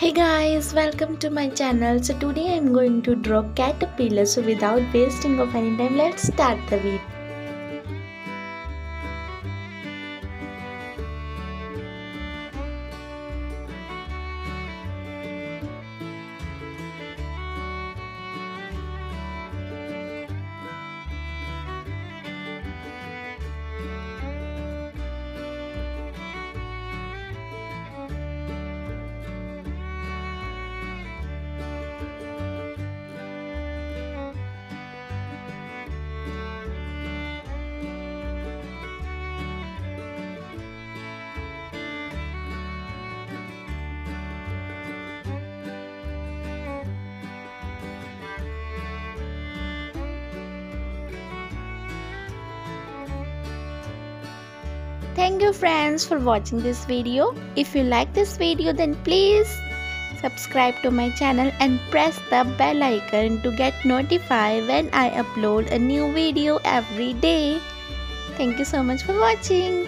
Hey guys, welcome to my channel. So today I'm going to draw caterpillar. So without wasting of any time, let's start the video. Thank you friends for watching this video. If you like this video, then please subscribe to my channel and press the bell icon to get notified when I upload a new video every day. Thank you so much for watching.